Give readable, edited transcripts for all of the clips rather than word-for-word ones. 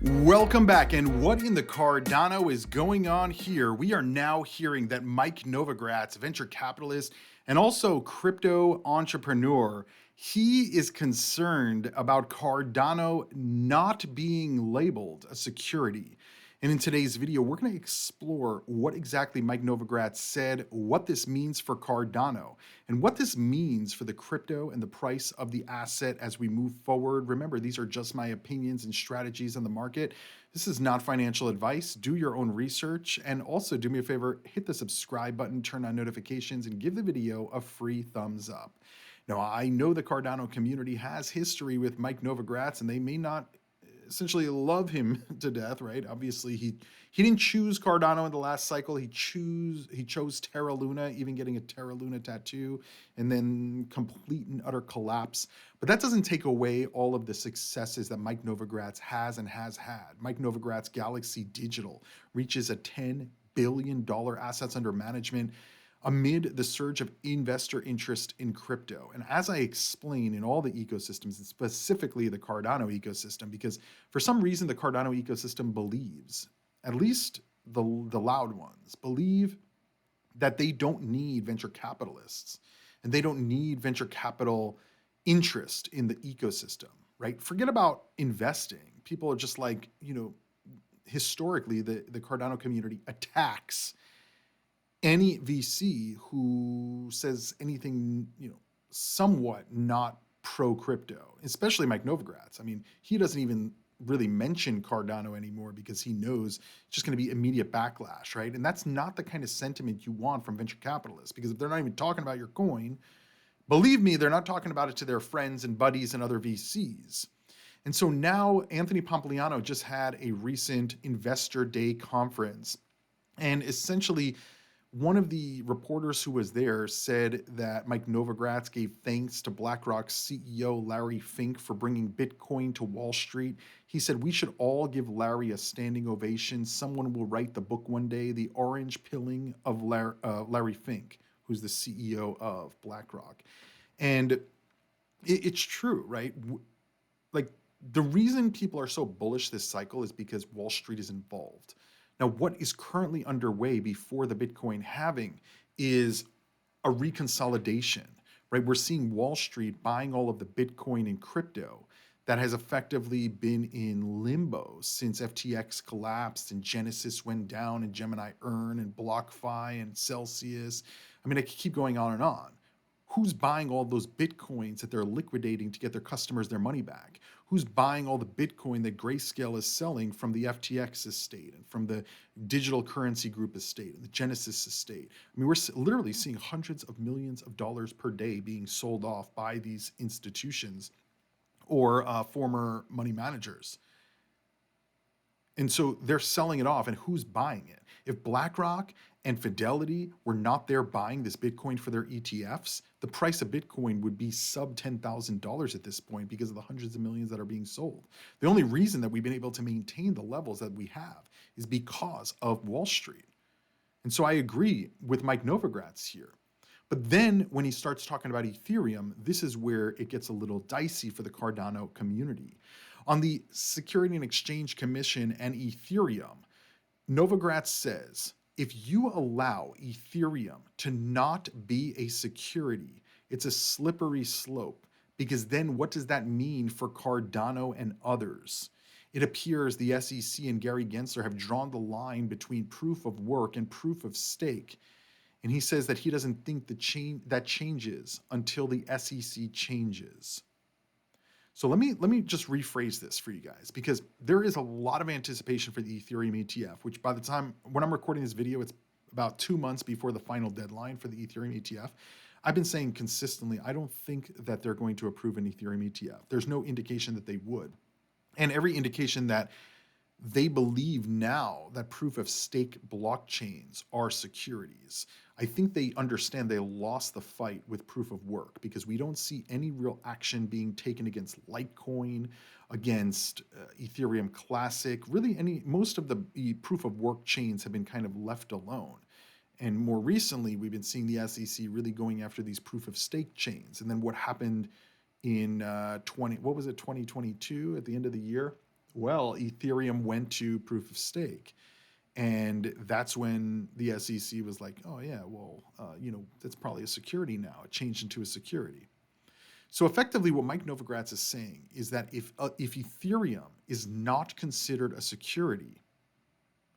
Welcome back, and what in the Cardano is going on here? We are now hearing that Mike Novogratz, venture capitalist and also crypto entrepreneur, he is concerned about Cardano not being labeled a security. And in today's video, we're going to explore what exactly Mike Novogratz said, what this means for Cardano, and what this means for the crypto and the price of the asset as we move forward. Remember, these are just my opinions and strategies on the market. This is not financial advice. Do your own research. And also do me a favor, hit the subscribe button, turn on notifications, and give the video a free thumbs up. Now, I know the Cardano community has history with Mike Novogratz, and they may not essentially love him to death, right? Obviously, he didn't choose Cardano in the last cycle. He chose Terra Luna, even getting a Terra Luna tattoo, and then complete and utter collapse. But that doesn't take away all of the successes that Mike Novogratz has and has had. Mike Novogratz Galaxy Digital reaches a $10 billion assets under management amid the surge of investor interest in crypto. And as I explain in all the ecosystems, and specifically the Cardano ecosystem, because for some reason the Cardano ecosystem believes, at least the loud ones, believe that they don't need venture capitalists and they don't need venture capital interest in the ecosystem, right? Forget about investing. People are just like, historically the Cardano community attacks any VC who says anything, somewhat not pro crypto, especially Mike Novogratz. I mean, he doesn't even really mention Cardano anymore because he knows it's just going to be immediate backlash, right? And that's not the kind of sentiment you want from venture capitalists, because if they're not even talking about your coin, believe me, they're not talking about it to their friends and buddies and other VCs. And so now Anthony Pompliano just had a recent Investor Day conference, and essentially one of the reporters who was there said that Mike Novogratz gave thanks to BlackRock's CEO Larry Fink for bringing Bitcoin to Wall Street. He said, "We should all give Larry a standing ovation. Someone will write the book one day, The Orange Pilling of Larry Fink," who's the CEO of BlackRock. And it's true, right? Like, the reason people are so bullish this cycle is because Wall Street is involved. Now, what is currently underway before the Bitcoin halving is a reconsolidation, right? We're seeing Wall Street buying all of the Bitcoin and crypto that has effectively been in limbo since FTX collapsed and Genesis went down and Gemini Earn and BlockFi and Celsius. I mean, I could keep going on and on. Who's buying all those Bitcoins that they're liquidating to get their customers their money back? Who's buying all the Bitcoin that Grayscale is selling from the FTX estate and from the Digital Currency Group estate and the Genesis estate? I mean, we're literally seeing hundreds of millions of dollars per day being sold off by these institutions or former money managers. And so they're selling it off, and who's buying it? If BlackRock and Fidelity were not there buying this Bitcoin for their ETFs, the price of Bitcoin would be sub $10,000 at this point because of the hundreds of millions that are being sold. The only reason that we've been able to maintain the levels that we have is because of Wall Street. And so I agree with Mike Novogratz here. But then when he starts talking about Ethereum, this is where it gets a little dicey for the Cardano community. On the Security and Exchange Commission and Ethereum, Novogratz says, if you allow Ethereum to not be a security, it's a slippery slope, because then what does that mean for Cardano and others? It appears the SEC and Gary Gensler have drawn the line between proof of work and proof of stake. And he says that he doesn't think that changes until the SEC changes. So let me just rephrase this for you guys, because there is a lot of anticipation for the Ethereum ETF, which by the time when I'm recording this video, it's about 2 months before the final deadline for the Ethereum ETF. I've been saying consistently, I don't think that they're going to approve an Ethereum ETF. There's no indication that they would. And every indication that they believe now that proof of stake blockchains are securities. I think they understand they lost the fight with proof of work, because we don't see any real action being taken against Litecoin, against Ethereum Classic. Really, most of the proof of work chains have been kind of left alone. And more recently, we've been seeing the SEC really going after these proof of stake chains. And then what happened in 2022 at the end of the year Well, Ethereum went to proof of stake. And that's when the SEC was like, oh, yeah, well, that's probably a security now. It changed into a security. So effectively, what Mike Novogratz is saying is that if Ethereum is not considered a security,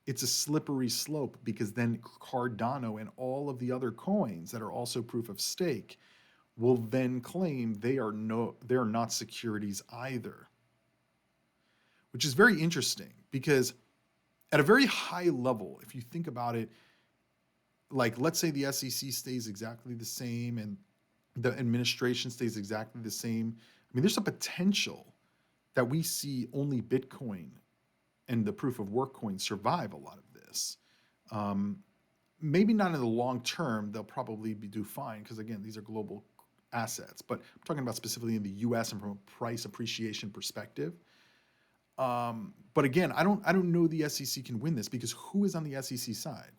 it's a slippery slope, because then Cardano and all of the other coins that are also proof of stake will then claim they are not securities either, which is very interesting because at a very high level, if you think about it, like let's say the SEC stays exactly the same and the administration stays exactly the same. I mean, there's a potential that we see only Bitcoin and the proof of work coins survive a lot of this. Maybe not in the long term, they'll probably do fine because, again, these are global assets. But I'm talking about specifically in the US and from a price appreciation perspective. But again, I don't know the SEC can win this, because who is on the SEC side,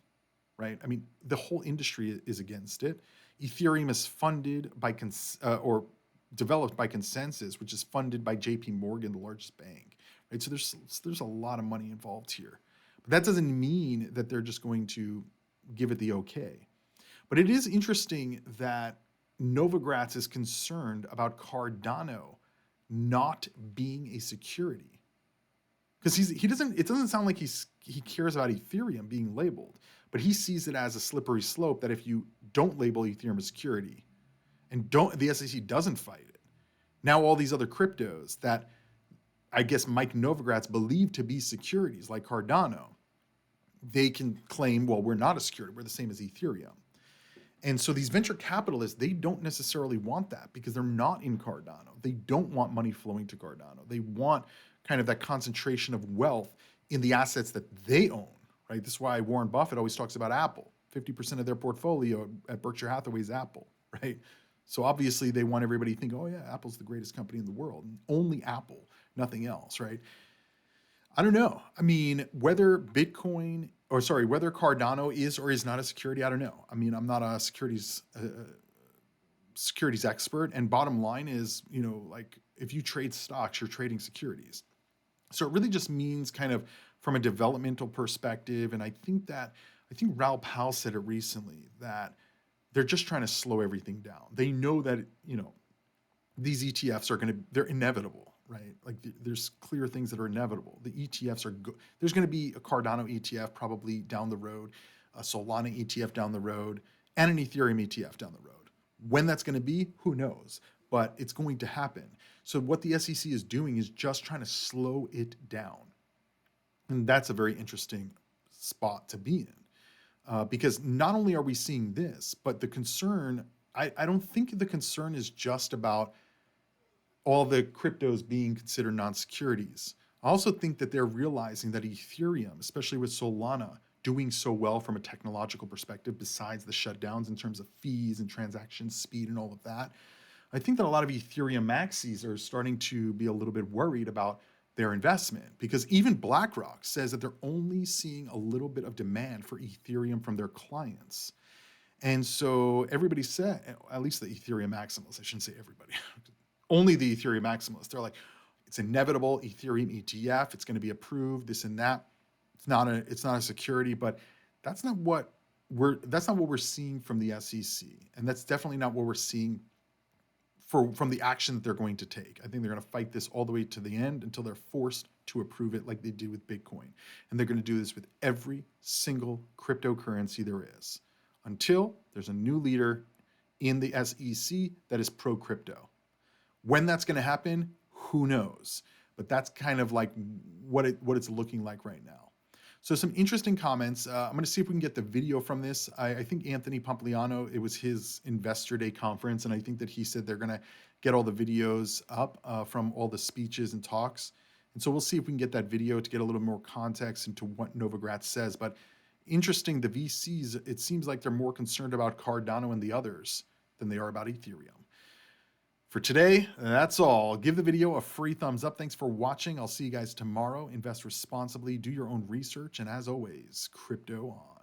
right? I mean, the whole industry is against it. Ethereum is funded by or developed by Consensus, which is funded by JP Morgan, the largest bank, right? So there's a lot of money involved here. But that doesn't mean that they're just going to give it the okay. But it is interesting that Novogratz is concerned about Cardano not being a security. Because it doesn't sound like he cares about Ethereum being labeled, but he sees it as a slippery slope that if you don't label Ethereum a security and the SEC doesn't fight it, now all these other cryptos that I guess Mike Novogratz believed to be securities like Cardano, they can claim, well, we're not a security, we're the same as Ethereum. And so these venture capitalists, they don't necessarily want that because they're not in Cardano. They don't want money flowing to Cardano. They want kind of that concentration of wealth in the assets that they own, right? This is why Warren Buffett always talks about Apple. 50% of their portfolio at Berkshire Hathaway is Apple, right? So obviously they want everybody to think, oh yeah, Apple's the greatest company in the world. Only Apple, nothing else, right? I don't know. I mean, whether Cardano is or is not a security, I don't know. I mean, I'm not a securities expert. And bottom line is, like if you trade stocks, you're trading securities. So it really just means kind of from a developmental perspective. And I think Raoul Pal said it recently that they're just trying to slow everything down. They know that, these ETFs they're inevitable, right? Like there's clear things that are inevitable. The ETFs there's going to be a Cardano ETF probably down the road, a Solana ETF down the road, and an Ethereum ETF down the road. When that's going to be, who knows? But it's going to happen. So what the SEC is doing is just trying to slow it down. And that's a very interesting spot to be in. Because not only are we seeing this, but the concern, I don't think the concern is just about all the cryptos being considered non-securities. I also think that they're realizing that Ethereum, especially with Solana, doing so well from a technological perspective, besides the shutdowns in terms of fees and transaction speed and all of that, I think that a lot of Ethereum maxis are starting to be a little bit worried about their investment, because even BlackRock says that they're only seeing a little bit of demand for Ethereum from their clients. And so everybody said, at least the Ethereum maximalists, I shouldn't say everybody, only the Ethereum maximalists, they're like, it's inevitable, Ethereum ETF, it's going to be approved, this and that. It's not a security, but that's not what we're seeing from the SEC, and that's definitely not what we're seeing from the action that they're going to take. I think they're going to fight this all the way to the end until they're forced to approve it, like they do with Bitcoin, and they're going to do this with every single cryptocurrency there is, until there's a new leader in the SEC that is pro-crypto. When that's going to happen, who knows? But that's kind of like what it's looking like right now. So some interesting comments. I'm going to see if we can get the video from this. I think Anthony Pompliano, it was his Investor Day conference, and I think that he said they're going to get all the videos up from all the speeches and talks. And so we'll see if we can get that video to get a little more context into what Novogratz says. But interesting, the VCs, it seems like they're more concerned about Cardano and the others than they are about Ethereum. For today, that's all. Give the video a free thumbs up. Thanks for watching. I'll see you guys tomorrow. Invest responsibly, do your own research, and as always, crypto on.